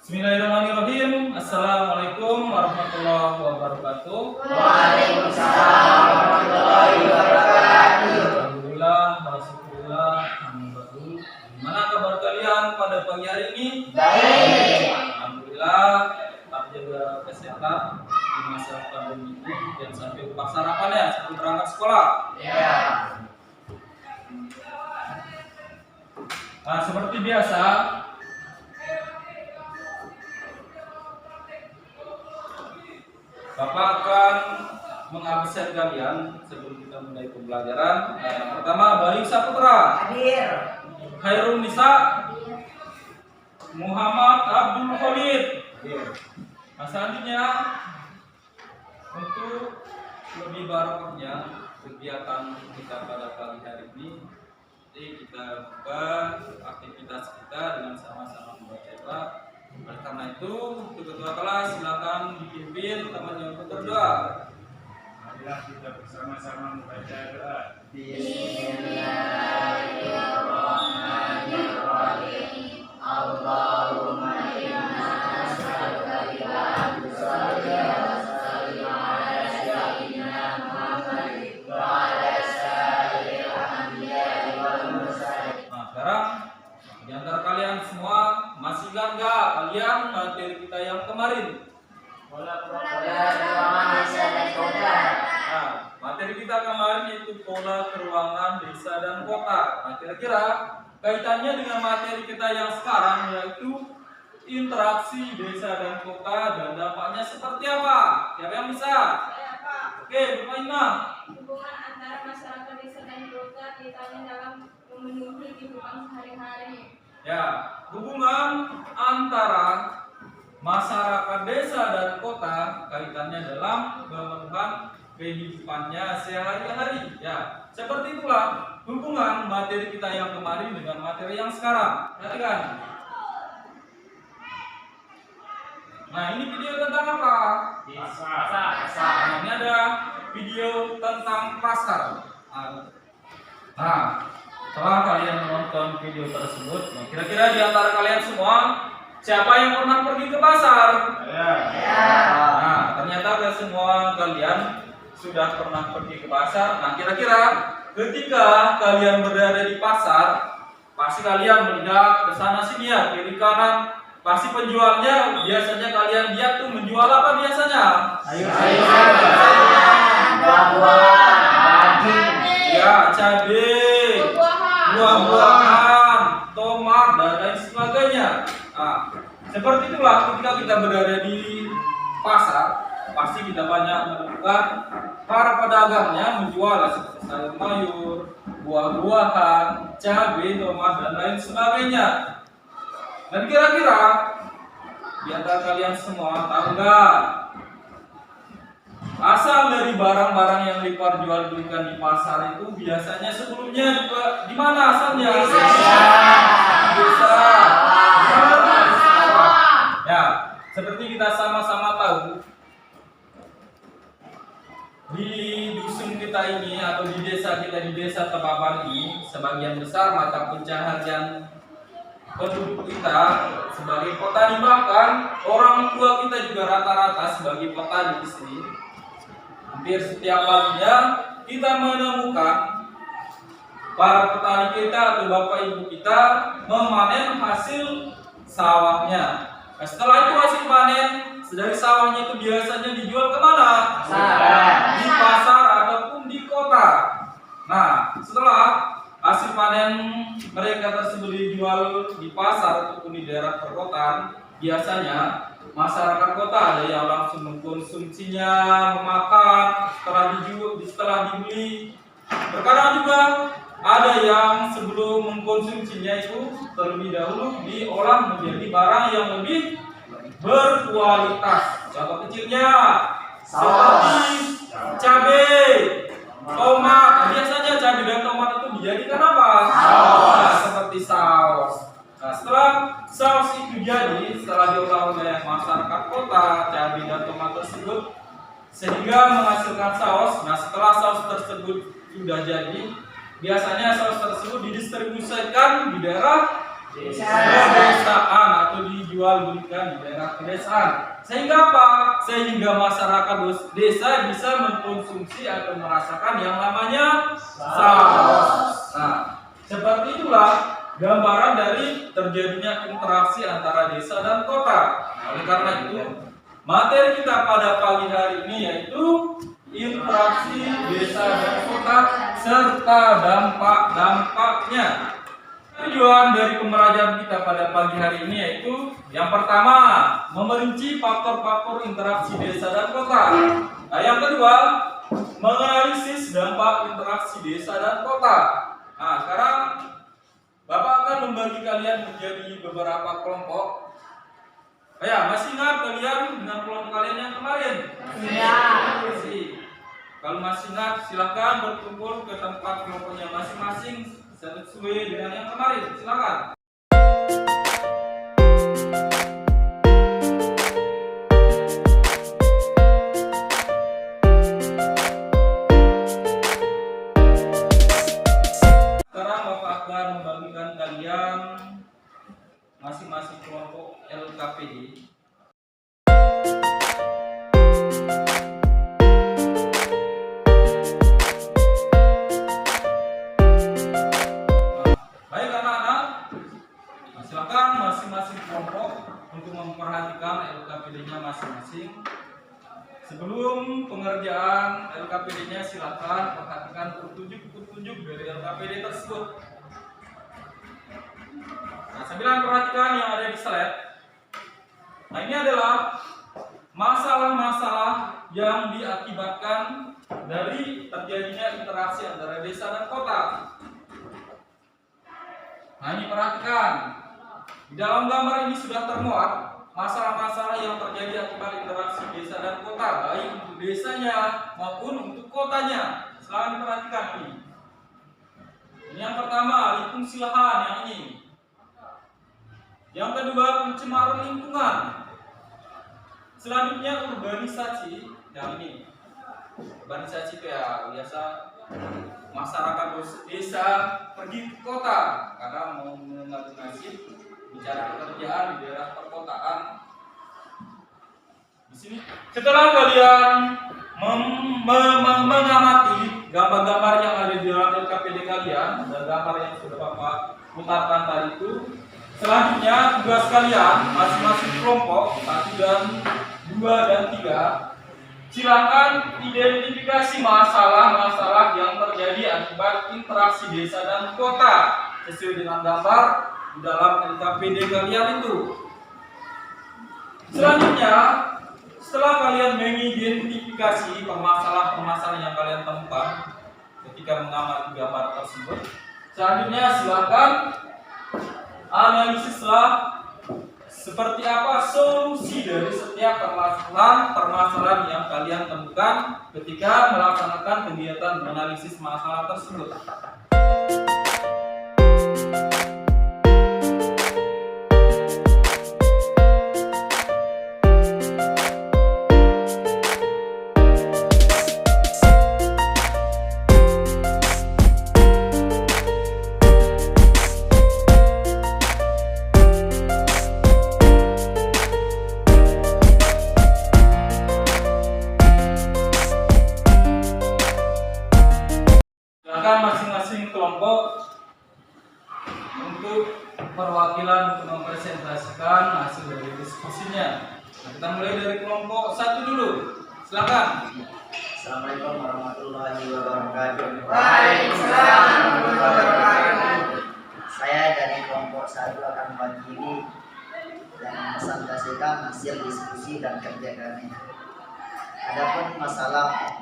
Bismillahirrahmanirrahim. Assalamualaikum warahmatullahi wabarakatuh. Waalaikumsalam warahmatullahi wabarakatuh. Alhamdulillah, alhamdulillah, alhamdulillah. Gimana kabar kalian pada pagi hari ini? Baik. Alhamdulillah, tetap jaga kesehatan di masa pandemi ini dan sampai lupa sarapan ya sebelum berangkat sekolah. Ya. Nah, seperti biasa, Bapak akan mengabsen kalian sebelum kita mulai pembelajaran. Nah, yang pertama, Bayu Saputra, Hadir. Khairun Nisa, Muhammad Abdul Khalid. Nah, selanjutnya untuk lebih barokahnya kegiatan kita pada pagi hari ini, jadi kita buka aktivitas kita dengan sama-sama membaca. Oleh karena itu, untuk ketua kelas silakan dipimpin teman-teman untuk berdoa. Marilah kita bersama-sama membaca doa. Bismillahirrahmanirrahim. Allahumma inna nas'aluka bi'an tusalli wa sallim ala sayyidina Muhammad wa ala sa'iril anbiya'i wal mursalin. Nah, sekarang di antara kalian semua masih ingat nggak kalian materi kita yang kemarin? Nah, materi kita kemarin itu pola keuangan desa dan kota. Nah, kira-kira kaitannya dengan materi kita yang sekarang yaitu interaksi desa dan kota dan dampaknya seperti apa? Siapa yang bisa? Saya, Pak. Oke, Bapak Imam. Hubungan antara masyarakat desa dan kota kaitannya dalam memenuhi kehidupan sehari-hari. Ya, hubungan antara masyarakat desa dan kota kaitannya dalam memenuhi kehidupannya sehari-hari. Ya, seperti itulah hubungan materi kita yang kemarin dengan materi yang sekarang. Perhatikan. Nah, ini video tentang apa? Nah, ini ada video tentang pasar. Nah, setelah kalian menonton video tersebut, nah, kira-kira di antara kalian semua siapa yang pernah pergi ke pasar? Ya. Nah, ternyata gak semua kalian sudah pernah pergi ke pasar. Nah, kira-kira ketika kalian berada di pasar, pasti kalian melihat ke sana sini ya, kiri kanan. Pasti penjualnya biasanya kalian lihat tuh menjual apa biasanya? Buah-buahan, Ya, cabai, buah-buahan, tomat dan lain sebagainya. Nah, seperti itulah ketika kita berada di pasar, pasti kita banyak menemukan para pedagangnya menjual seperti sayur mayur, buah-buahan, cabai, tomat dan lain sebagainya. Dan kira-kira di antara kalian semua tahu nggak asal dari barang-barang yang diperjualbelikan di pasar itu biasanya sebelumnya juga di mana asalnya? Desa. Ya, seperti kita sama-sama tahu, di dusun kita ini atau di desa kita, di desa Tebaban ini, sebagian besar mata pencaharian penduduk kita sebagai petani, bahkan orang tua kita juga rata-rata sebagai petani di sini. Hampir setiap paginya kita menemukan para petani kita atau bapak ibu kita memanen hasil sawahnya. Nah, setelah itu hasil panen dari sawahnya itu biasanya dijual kemana? Di pasar ataupun di kota. Nah, setelah hasil panen mereka tersebut dijual di pasar ataupun di daerah perkotaan, biasanya masyarakat kota ada yang langsung mengkonsumsinya, memakan setelah dibeli. Terkadang juga ada yang sebelum mengkonsumsinya itu terlebih dahulu diolah menjadi barang yang lebih berkualitas. Contoh kecilnya seperti cabai, tomat. Biasanya cabai dan tomat itu dijadikan apa? Nah, seperti saus. Nah, setelah saus itu jadi, setelah diolah oleh masyarakat kota, cabai dan tomat tersebut sehingga menghasilkan saus. Nah, setelah saus tersebut sudah jadi, biasanya saus tersebut didistribusikan di daerah pedesaan atau dijual diperjualbelikan di daerah pedesaan. Sehingga apa? Sehingga masyarakat desa bisa mengkonsumsi atau merasakan yang namanya saus. Nah, seperti itulah gambaran dari terjadinya interaksi antara desa dan kota. Oleh karena itu, materi kita pada pagi hari ini yaitu interaksi desa dan kota serta dampak-dampaknya. Tujuan dari pembelajaran kita pada pagi hari ini yaitu yang pertama, memerinci faktor-faktor interaksi desa dan kota. Nah, yang kedua, menganalisis dampak interaksi desa dan kota. Nah, sekarang Bapak akan membagi kalian menjadi beberapa kelompok. Ya, masih ingat kalian dengan kelompok kalian yang kemarin? Iya. Kalau masih ingat, silakan berkumpul ke tempat kelompoknya masing-masing sesuai dengan yang kemarin. Silakan. Sekarang Bapak akan membagikan kalian masing-masing kelompok LKPD. Baik anak-anak, silakan masing-masing kelompok untuk memperhatikan LKPD-nya masing-masing. Sebelum pengerjaan LKPD-nya, silakan perhatikan petunjuk dari LKPD tersebut. Nah, sambil perhatikan yang ada di slide. Nah, ini adalah masalah-masalah yang diakibatkan dari terjadinya interaksi antara desa dan kota. Nah, ini perhatikan. Di dalam gambar ini sudah termuat masalah-masalah yang terjadi akibat interaksi desa dan kota, baik untuk desanya maupun untuk kotanya. Silahkan diperhatikan ini. Ini yang pertama, alih fungsi lahan yang ini. Yang kedua, pencemaran lingkungan. Selanjutnya, urbanisasi yang ini. Urbanisasi itu ya biasa masyarakat desa pergi ke kota karena mau mengambil nasib mencari pekerjaan di daerah perkotaan. Di sini setelah kalian mengamati gambar-gambar yang ada di dalam LKPD kalian dan gambar yang sudah Bapak putarkan tadi itu, selanjutnya tugas kalian masing-masing kelompok 1 dan 2 dan 3, silakan identifikasi masalah-masalah yang terjadi akibat interaksi desa dan kota sesuai dengan gambar di dalam LKPD kalian itu. Selanjutnya, setelah kalian mengidentifikasi permasalahan-permasalahan yang kalian temukan ketika mengamati gambar tersebut, selanjutnya silakan analisislah seperti apa solusi dari setiap permasalahan yang kalian temukan ketika melaksanakan kegiatan menganalisis masalah tersebut. Masing-masing kelompok untuk perwakilan untuk mempresentasikan hasil dari diskusinya. Nah, kita mulai dari kelompok 1 dulu. Silakan. Assalamualaikum warahmatullahi wabarakatuh. Waalaikumsalam warahmatullahi wabarakatuh. Saya dari kelompok 1 akan mewakili dan mempresentasikan hasil diskusi dan kerja kami. Adapun masalah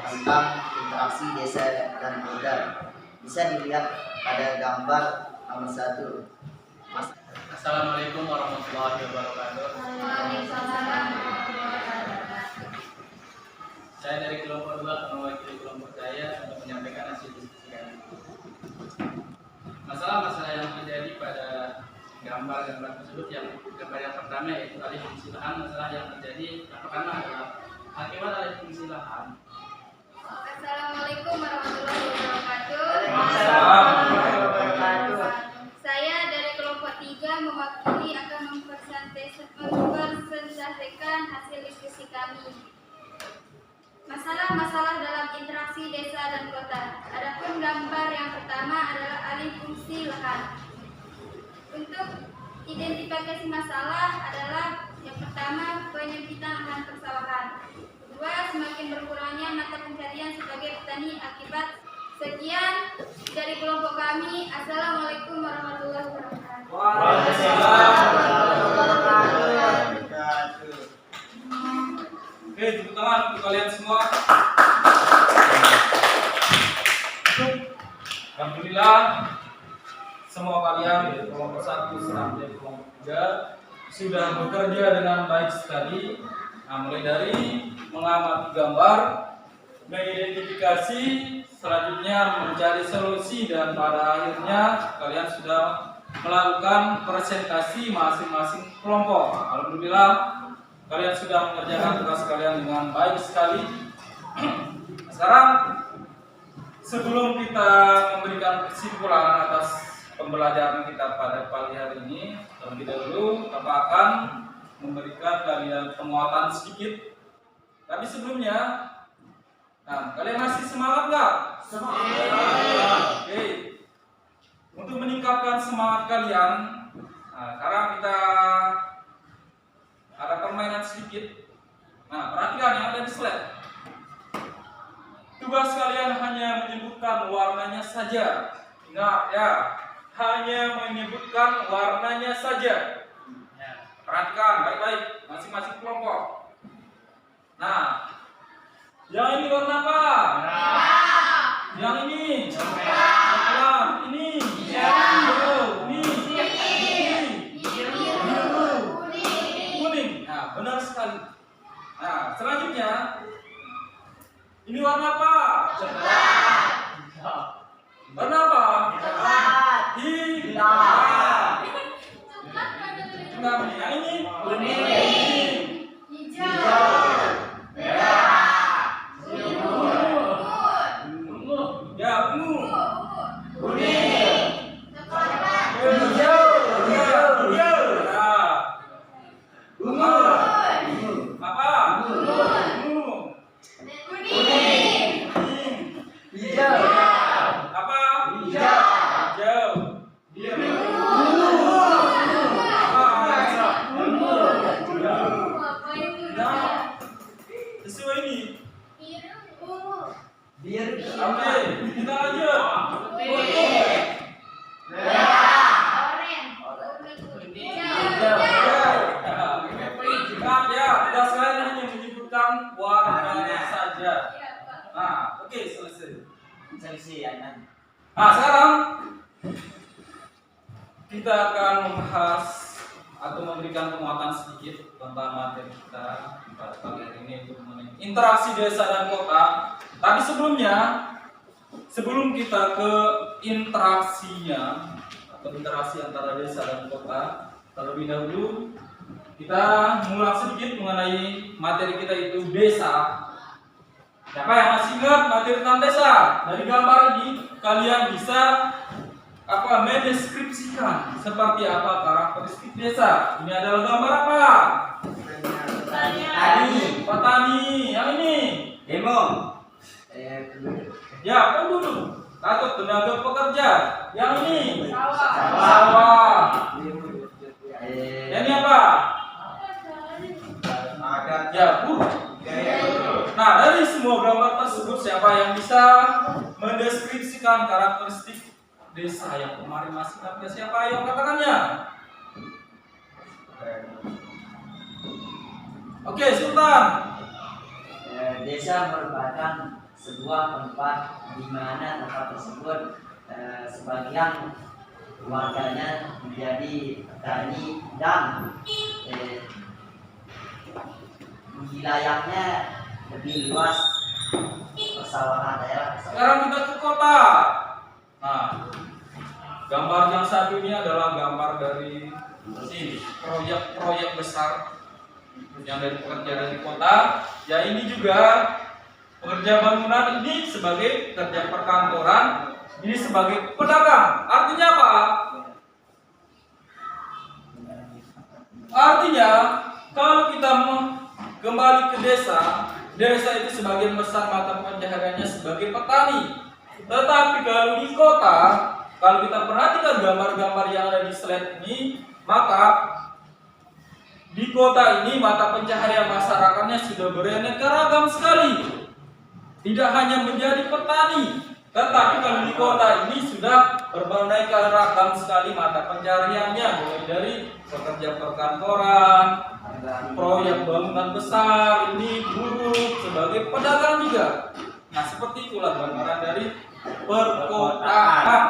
tentang interaksi desa dan kota bisa dilihat pada gambar nomor 1. Assalamualaikum warahmatullahi wabarakatuh. Saya dari kelompok 2 akan mewakili kelompok saya untuk menyampaikan hasil diskusi kami. Masalah-masalah yang terjadi pada gambar-gambar tersebut, gambar yang pertama yaitu alih fungsi lahan. Masalah yang terjadi yang pertama adalah akibat alih fungsi lahan. Assalamualaikum warahmatullahi wabarakatuh. Waalaikumsalam warahmatullahi Saya dari kelompok 3 yang mewakili akan mempresentasikan hasil diskusi kami. Masalah-masalah dalam interaksi desa dan kota. Adapun gambar yang pertama adalah alih fungsi lahan. Untuk identifikasi masalah adalah yang pertama penyempitan lahan persawahan. Kedua, semakin berkurangnya mata pencarian sebagai petani akibat. Sekian dari kelompok kami. Assalamualaikum warahmatullahi wabarakatuh. Oke, tepuk tangan untuk kalian semua. Alhamdulillah, semua kalian dari kelompok 1 sampai kelompok 3 sudah bekerja dengan baik sekali. Nah, mulai dari mengamati gambar, mengidentifikasi, selanjutnya mencari solusi, dan pada akhirnya kalian sudah melakukan presentasi masing-masing kelompok. Alhamdulillah, kalian sudah mengerjakan tugas kalian dengan baik sekali. Sekarang, sebelum kita memberikan kesimpulan atas pembelajaran kita pada pagi hari ini, terlebih dahulu Bapak akan memberikan kalian penguatan sedikit. Tapi sebelumnya, nah, kalian masih semangat nggak? Semangat. Oke. Untuk meningkatkan semangat kalian, nah, sekarang kita ada permainan sedikit. Nah, perhatikan yang ada di slide. Tugas kalian hanya menyebutkan warnanya saja. Ingat ya, hanya menyebutkan warnanya saja. Perhatikan baik-baik masing-masing kelompok. Nah, yang ini warna apa? Yang ini? Merah. Ini? Biru. Ini? Kuning. Nah, benar sekali. Nah, selanjutnya ini warna apa? Warna apa? Hitam. Yang ini? Kuning. Hijau. Ya, ungu. Kuning. Hijau. Nah. Ungu. Apa? Ungu. Kuning. Hijau. Apa? Hijau. Biru. Sesuai ini. Biru. Oke, kita lanjut. Maaf ya, tugas kalian hanya menyebutkan warnanya saja. Nah, oke, selesai. Nah, sekarang kita akan membahas atau memberikan penguatan sedikit tentang materi kita pada pagi hari ini untuk mengenai interaksi desa dan kota. Tapi sebelum kita ke interaksinya atau interaksi antara desa dan kota, terlebih dahulu kita mengulang sedikit mengenai materi kita itu desa. Siapa yang masih ingat materi tentang desa? Dari gambar ini kalian bisa mendeskripsikan seperti apa karakteristik desa. Ini adalah gambar apa? Petani. Yang ini? Demo. Ya, penduduk atau tenaga pekerja. Yang ini? Sawah. Yang ini apa? Ya, buruh. Nah, dari semua gambar tersebut, siapa yang bisa mendeskripsikan karakteristik desa yang kemarin masih ingat? Siapa yang katakannya? Oke, Sultan. Desa merupakan sebuah tempat di mana tempat tersebut sebagian warganya menjadi petani dan wilayahnya lebih luas persawahan daerah. Sekarang kita ke kota. Nah, gambar yang satu ini adalah gambar dari proyek-proyek besar yang dari pekerja dari kota. Ya, ini juga pekerja bangunan, ini sebagai pekerja perkantoran, ini sebagai pedagang. Artinya apa? Artinya, kalau kita kembali ke desa, desa itu sebagian besar mata pencahariannya sebagai petani. Tetapi kalau di kota, kalau kita perhatikan gambar-gambar yang ada di slide ini, maka di kota ini mata pencaharian masyarakatnya sudah beraneka ragam sekali. Tidak hanya menjadi petani, tetapi kalau di kota ini sudah beraneka ragam sekali mata pencahariannya, mulai dari pekerja perkantoran, proyek bangunan besar, ini buruh, sebagai pedagang juga. Nah, seperti itulah gambaran dari perkotaan.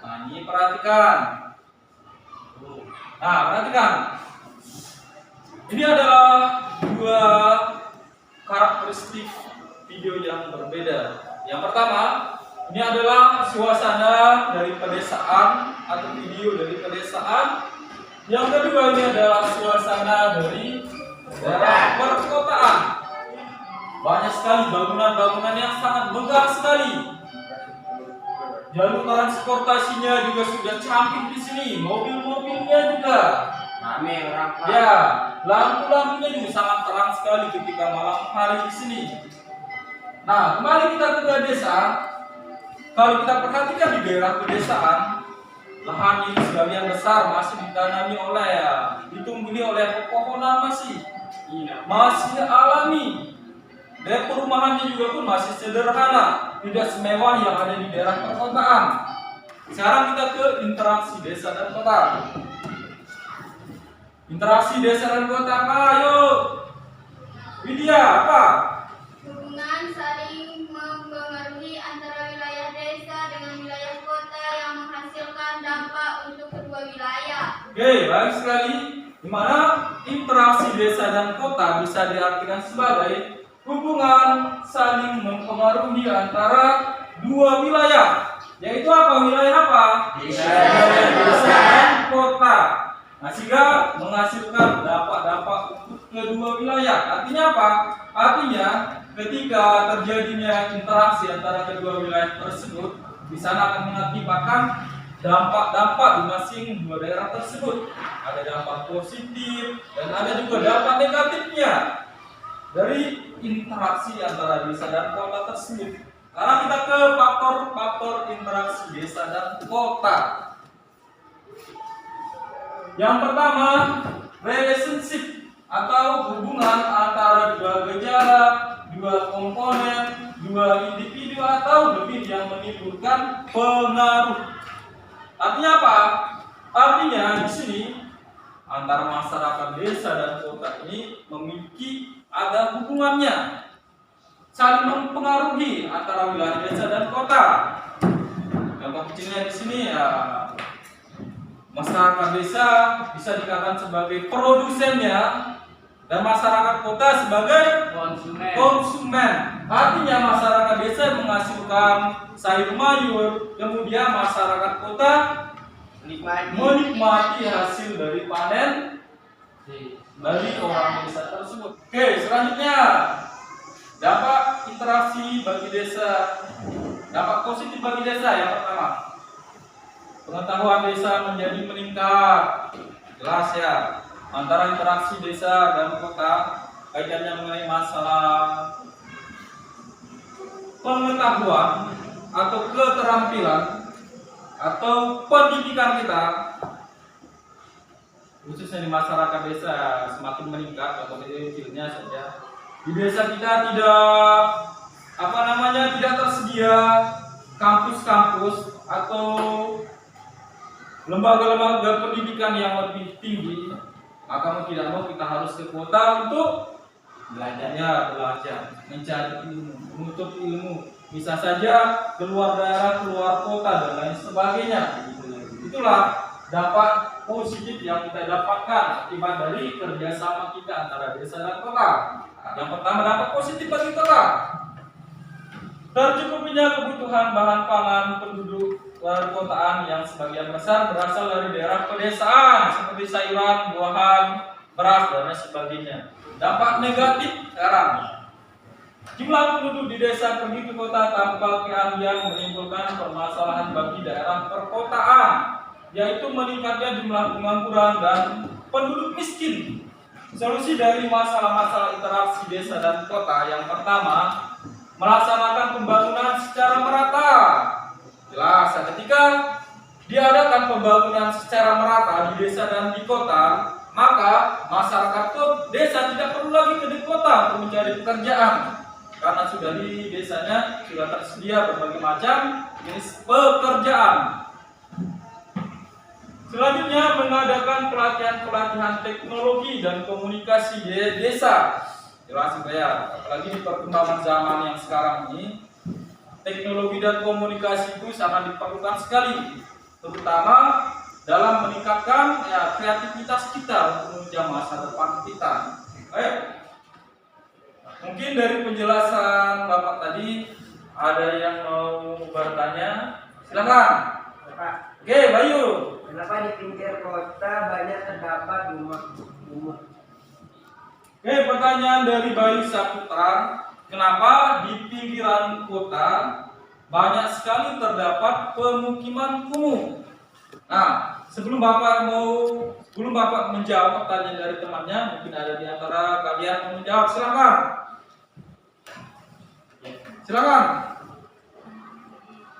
Nah, ini perhatikan. Nah, perhatikan. Ini adalah dua karakteristik video yang berbeda. Yang pertama, ini adalah suasana dari pedesaan atau video dari pedesaan. Yang kedua, ini adalah suasana dari daerah perkotaan. Banyak sekali bangunan-bangunan yang sangat megah sekali. Jalur transportasinya juga sudah canggih di sini, mobil-mobilnya juga. Rame orang Pak. Ya, lampu-lampunya juga sangat terang sekali ketika malam hari di sini. Nah, kembali kita ke desa. Kalau kita perhatikan di daerah pedesaan, lahan ini sebagian besar masih ditanami oleh ditumbuhi oleh pepohonan masih alami. Dan perumahannya juga pun masih sederhana, tidak semewah yang ada di daerah perkotaan. Sekarang kita ke interaksi desa dan kota. Interaksi desa dan kota, ayo. Widya, apa? Hubungan saling mempengaruhi antara wilayah desa dengan wilayah kota yang menghasilkan dampak untuk kedua wilayah. Oke, baik sekali. Di mana interaksi desa dan kota bisa diartikan sebagai hubungan saling mempengaruhi antara dua wilayah. Yaitu apa? Wilayah apa? Wilayah desa dan kota. Nah, sehingga menghasilkan dampak-dampak untuk kedua wilayah. Artinya apa? Artinya ketika terjadinya interaksi antara kedua wilayah tersebut, di sana akan mengakibatkan dampak-dampak di masing dua daerah tersebut. Ada dampak positif dan ada juga dampak negatifnya dari interaksi antara desa dan kota tersebut. Sekarang kita ke faktor-faktor interaksi desa dan kota. Yang pertama, relationship atau hubungan antara dua gejala, dua komponen, dua individu atau lebih yang menimbulkan pengaruh. Artinya apa? Artinya di sini antara masyarakat desa dan kota ini memiliki ada hubungannya, saling mempengaruhi antara wilayah desa dan kota. Contoh kecilnya di sini ya, masyarakat desa bisa dikatakan sebagai produsennya dan masyarakat kota sebagai konsumen. Artinya masyarakat desa menghasilkan sayur mayur, kemudian masyarakat kota menikmati hasil dari panen dari orang desa tersebut. Oke, selanjutnya dampak interaksi bagi desa, dampak positif bagi desa. Yang pertama, pengetahuan desa menjadi meningkat. Jelas ya, antara interaksi desa dan kota kaitannya mengenai masalah pengetahuan atau keterampilan atau pendidikan kita, khususnya di masyarakat desa semakin meningkat. Contoh kecilnya saja, di desa kita tidak tersedia kampus-kampus atau lembaga-lembaga pendidikan yang lebih tinggi, maka mau tidak mau kita harus ke kota untuk belajar, mencari ilmu, menuntut ilmu. Bisa saja keluar daerah, keluar kota dan lain sebagainya. Itulah dampak positif yang kita dapatkan akibat dari kerjasama kita antara desa dan kota. Yang pertama, dampak positif bagi kota: tercukupinya kebutuhan bahan pangan penduduk perkotaan yang sebagian besar berasal dari daerah pedesaan seperti sayuran, buahan, beras dan lain sebagainya. Dampak negatif sekarang, jumlah penduduk di desa pergi ke kota tanpa keahlian menimbulkan permasalahan bagi daerah perkotaan, yaitu meningkatnya jumlah pengangguran dan penduduk miskin. Solusi dari masalah-masalah interaksi desa dan kota yang pertama, melaksanakan pembangunan secara merata. Jelas, ketika diadakan pembangunan secara merata di desa dan di kota, maka masyarakat desa tidak perlu lagi ke di kota untuk mencari pekerjaan, karena sudah di desanya sudah tersedia berbagai macam jenis pekerjaan. Selanjutnya, mengadakan pelatihan-pelatihan teknologi dan komunikasi di desa. Jelas ya, apalagi di perkembangan zaman yang sekarang ini, teknologi dan komunikasi itu sangat diperlukan sekali, terutama dalam meningkatkan kreativitas kita untuk menunjang masa depan kita. Baik, mungkin dari penjelasan Bapak tadi ada yang mau bertanya, silakan. Oke, Bayu. Kenapa di pinggir kota banyak terdapat rumah-rumah? Oke, pertanyaan dari Bayu Saputra. Kenapa di pinggiran kota banyak sekali terdapat pemukiman kumuh? Nah, sebelum Bapak menjawab pertanyaan dari temannya, mungkin ada di antara kalian yang menjawab. Silakan. Silakan.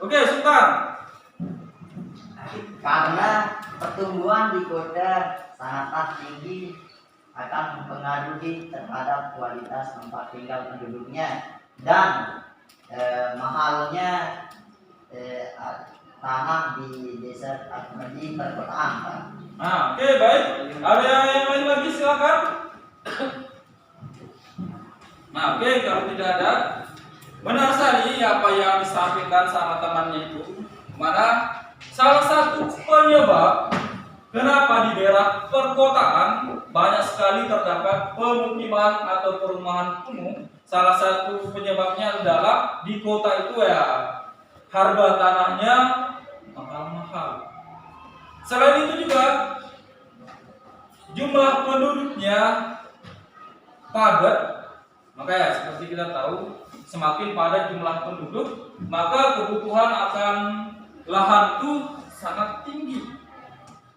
Oke, Sultan. Karena pertumbuhan di kota sangatlah tinggi akan mempengaruhi terhadap kualitas tempat tinggal penduduknya dan mahalnya tanah di desa atau di perkotaan, Pak. Nah, oke, baik. Ada yang lain lagi, silakan. Nah, oke, kalau tidak ada, benar sekali apa yang disampaikan sama temannya itu. Mana salah satu penyebab kenapa di daerah perkotaan banyak sekali terdapat pemukiman atau perumahan kumuh. Salah satu penyebabnya adalah di kota itu harga tanahnya mahal-mahal. Selain itu juga jumlah penduduknya padat. Maka seperti kita tahu, semakin padat jumlah penduduk, maka kebutuhan akan lahan itu sangat tinggi.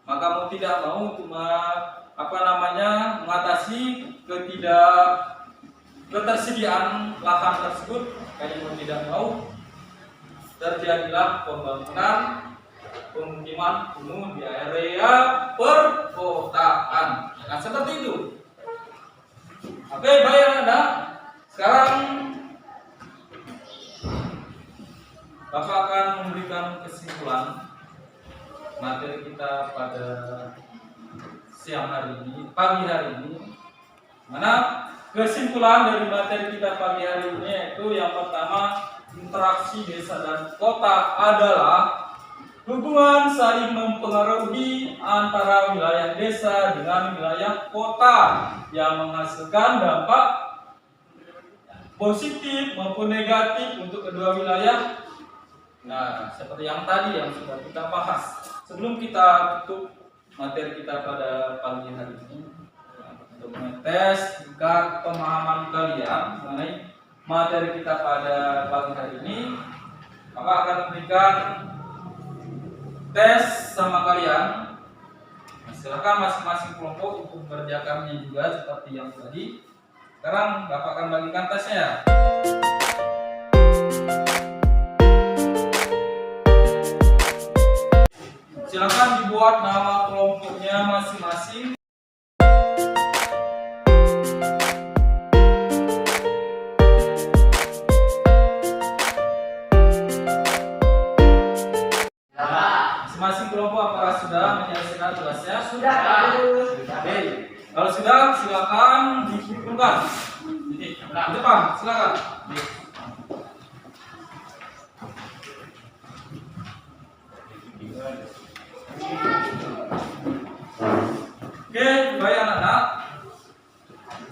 Maka mau tidak mau untuk mengatasi ketersediaan lahan tersebut, kayak mau tidak mau terjadilah pembangunan pemukiman kumuh di area perkotaan. Nah, seperti itu. Oke, baik Anda. Sekarang Bapak akan memberikan kesimpulan materi kita pada siang hari ini, pagi hari ini. Mana kesimpulan dari materi kita pagi hari ini yaitu yang pertama, interaksi desa dan kota adalah hubungan saling mempengaruhi antara wilayah desa dengan wilayah kota yang menghasilkan dampak positif maupun negatif untuk kedua wilayah. Nah, seperti yang tadi yang sudah kita bahas. Sebelum kita tutup materi kita pada pagi hari ini, untuk mengetes tingkat pemahaman kalian mengenai materi kita pada pagi hari ini, Bapak akan memberikan tes sama kalian. Nah, silakan masing-masing kelompok untuk mengerjakannya juga seperti yang tadi. Sekarang Bapak akan bagikan tesnya. Silakan dibuat nama kelompoknya masing-masing. Masing-masing kelompok apakah sudah menyelesaikan tugasnya? Sudah. Oke. Kalau sudah, silakan dikumpulkan. Di depan, silakan. Oke, baik anak-anak.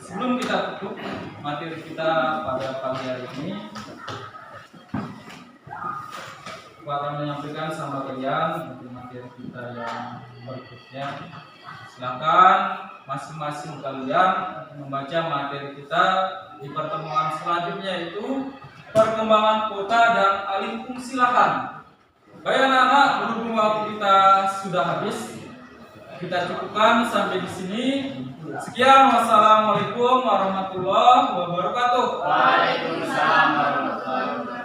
Sebelum kita tutup materi kita pada pagi hari ini, aku akan menyampaikan sama kalian materi kita yang berikutnya. Silakan masing-masing kalian membaca materi kita di pertemuan selanjutnya, yaitu perkembangan kota dan alih fungsi lahan. Baik anak-anak, berhubung waktu kita sudah habis, kita cukupkan sampai di sini. Sekian, wassalamualaikum warahmatullahi wabarakatuh. Waalaikumsalam warahmatullahi wabarakatuh.